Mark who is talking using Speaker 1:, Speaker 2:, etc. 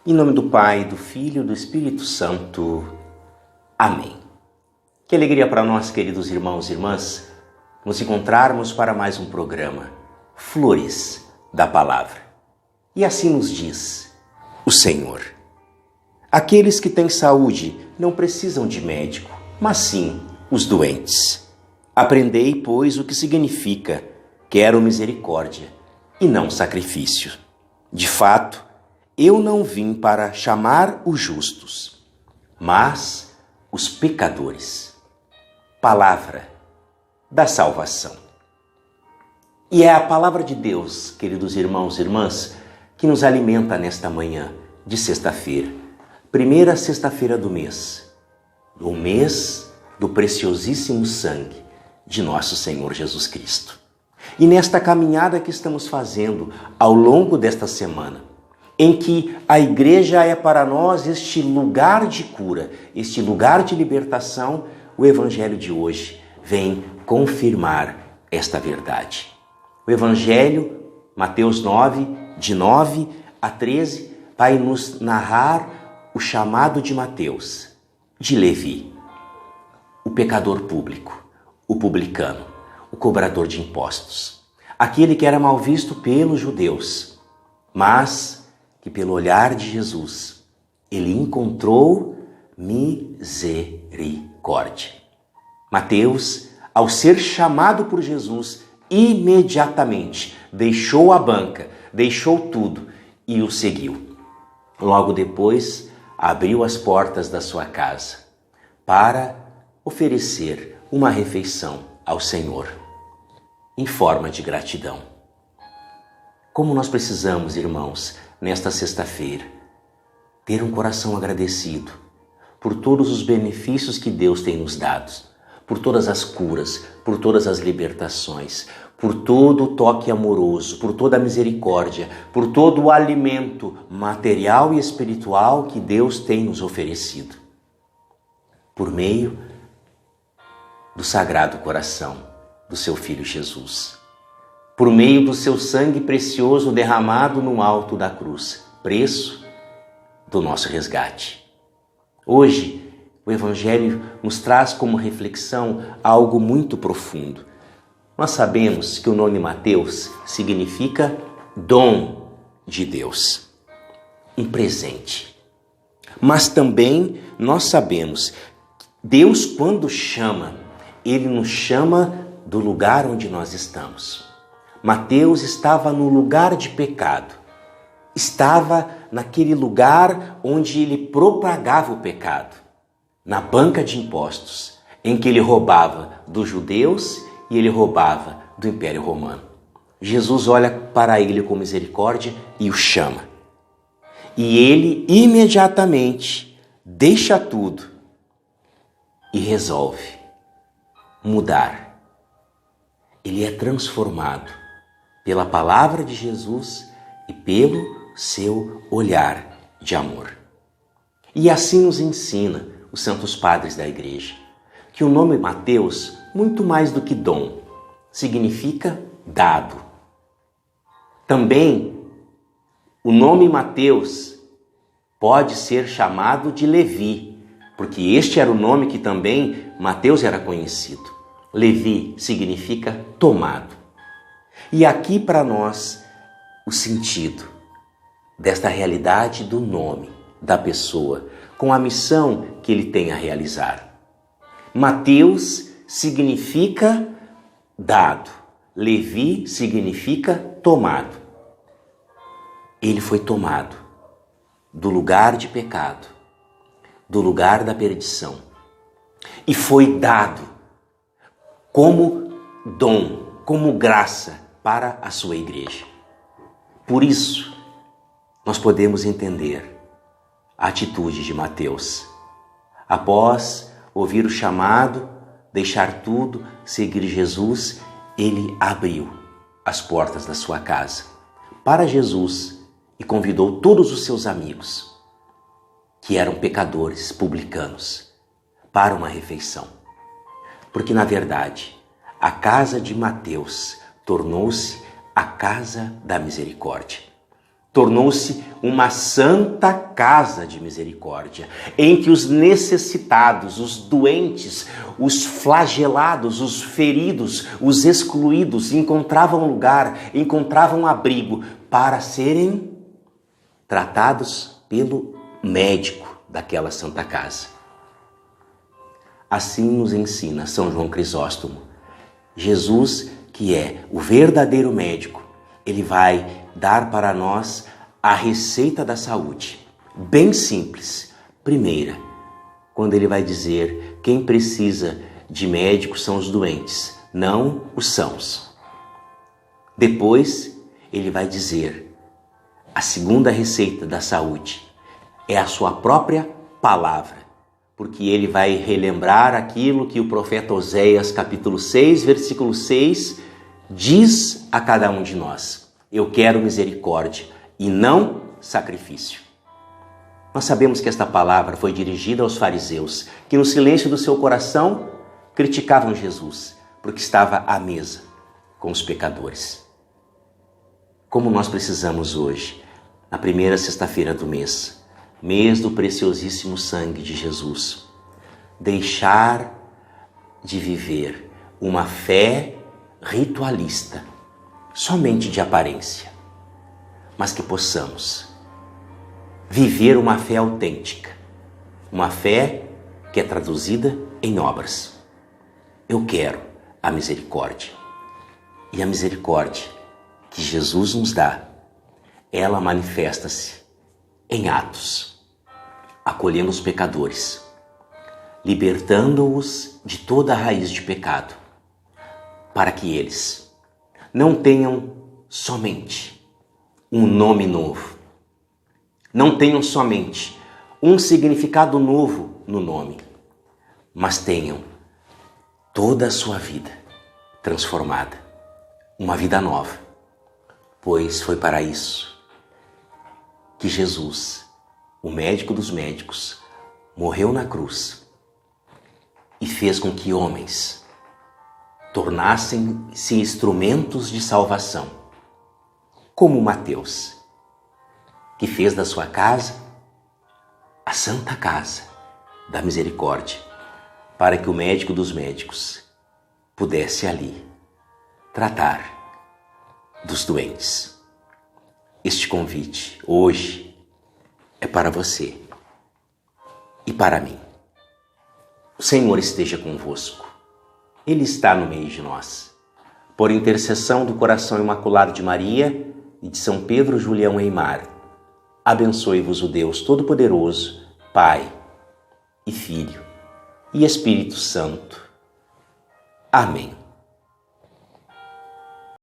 Speaker 1: Em nome do Pai, do Filho e do Espírito Santo. Amém. Que alegria para nós, queridos irmãos e irmãs, nos encontrarmos para mais um programa, Flores da Palavra. E assim nos diz o Senhor. Aqueles que têm saúde não precisam de médico, mas sim os doentes. Aprendei, pois, o que significa: quero misericórdia e não sacrifício. De fato, eu não vim para chamar os justos, mas os pecadores. Palavra da salvação. E é a palavra de Deus, queridos irmãos e irmãs, que nos alimenta nesta manhã de sexta-feira. Primeira sexta-feira do mês do preciosíssimo sangue de nosso Senhor Jesus Cristo. E nesta caminhada que estamos fazendo ao longo desta semana, em que a igreja é para nós este lugar de cura, este lugar de libertação, o evangelho de hoje vem confirmar esta verdade. O evangelho, Mateus 9, de 9 a 13, vai nos narrar o chamado de Mateus, de Levi, o pecador público, o publicano, o cobrador de impostos, aquele que era mal visto pelos judeus, mas que pelo olhar de Jesus, ele encontrou misericórdia. Mateus, ao ser chamado por Jesus, imediatamente deixou a banca, deixou tudo e o seguiu. Logo depois, abriu as portas da sua casa para oferecer uma refeição ao Senhor, em forma de gratidão. Como nós precisamos, irmãos, nesta sexta-feira, ter um coração agradecido por todos os benefícios que Deus tem nos dado, por todas as curas, por todas as libertações, por todo o toque amoroso, por toda a misericórdia, por todo o alimento material e espiritual que Deus tem nos oferecido, por meio do Sagrado Coração do seu Filho Jesus, por meio do seu sangue precioso derramado no alto da cruz, preço do nosso resgate. Hoje, o Evangelho nos traz como reflexão algo muito profundo. Nós sabemos que o nome Mateus significa dom de Deus, um presente. Mas também nós sabemos que Deus, quando chama, Ele nos chama do lugar onde nós estamos. Mateus estava no lugar de pecado. Estava naquele lugar onde ele propagava o pecado, na banca de impostos, em que ele roubava dos judeus e ele roubava do Império Romano. Jesus olha para ele com misericórdia e o chama. E ele imediatamente deixa tudo e resolve mudar. Ele é transformado pela palavra de Jesus e pelo seu olhar de amor. E assim nos ensina os santos padres da igreja, que o nome Mateus, muito mais do que dom, significa dado. Também o nome Mateus pode ser chamado de Levi, porque este era o nome que também Mateus era conhecido. Levi significa tomado. E aqui para nós o sentido desta realidade do nome da pessoa, com a missão que ele tem a realizar. Mateus significa dado, Levi significa tomado. Ele foi tomado do lugar de pecado, do lugar da perdição, e foi dado como dom, como graça para a sua igreja. Por isso, nós podemos entender a atitude de Mateus. Após ouvir o chamado, deixar tudo, seguir Jesus, ele abriu as portas da sua casa para Jesus e convidou todos os seus amigos, que eram pecadores, publicanos, para uma refeição. Porque, na verdade, a casa de Mateus tornou-se a casa da misericórdia. tornou-se uma santa casa de misericórdia, em que os necessitados, os doentes, os flagelados, os feridos, os excluídos encontravam lugar, encontravam abrigo para serem tratados pelo médico daquela santa casa. Assim nos ensina São João Crisóstomo. Jesus, que é o verdadeiro médico, ele vai dar para nós a receita da saúde, bem simples. Primeira, quando ele vai dizer quem precisa de médico são os doentes, não os sãos. Depois, ele vai dizer a segunda receita da saúde é a sua própria palavra, porque ele vai relembrar aquilo que o profeta Oséias, capítulo 6, versículo 6, diz a cada um de nós: eu quero misericórdia e não sacrifício. Nós sabemos que esta palavra foi dirigida aos fariseus, que no silêncio do seu coração criticavam Jesus, porque estava à mesa com os pecadores. Como nós precisamos hoje, na primeira sexta-feira do mês do preciosíssimo sangue de Jesus, deixar de viver uma fé ritualista, somente de aparência, mas que possamos viver uma fé autêntica, uma fé que é traduzida em obras. Eu quero a misericórdia. E a misericórdia que Jesus nos dá, ela manifesta-se em atos, acolhendo os pecadores, libertando-os de toda a raiz de pecado, para que eles não tenham somente um nome novo, não tenham somente um significado novo no nome, mas tenham toda a sua vida transformada, uma vida nova, pois foi para isso que Jesus, o médico dos médicos, morreu na cruz e fez com que homens tornassem-se instrumentos de salvação, como Mateus, que fez da sua casa a Santa Casa da Misericórdia, para que o médico dos médicos pudesse ali tratar dos doentes. Este convite hoje é para você e para mim. O Senhor esteja convosco. Ele está no meio de nós. Por intercessão do coração imaculado de Maria e de São Pedro Julião Eymar, abençoe-vos o Deus Todo-Poderoso, Pai e Filho e Espírito Santo. Amém.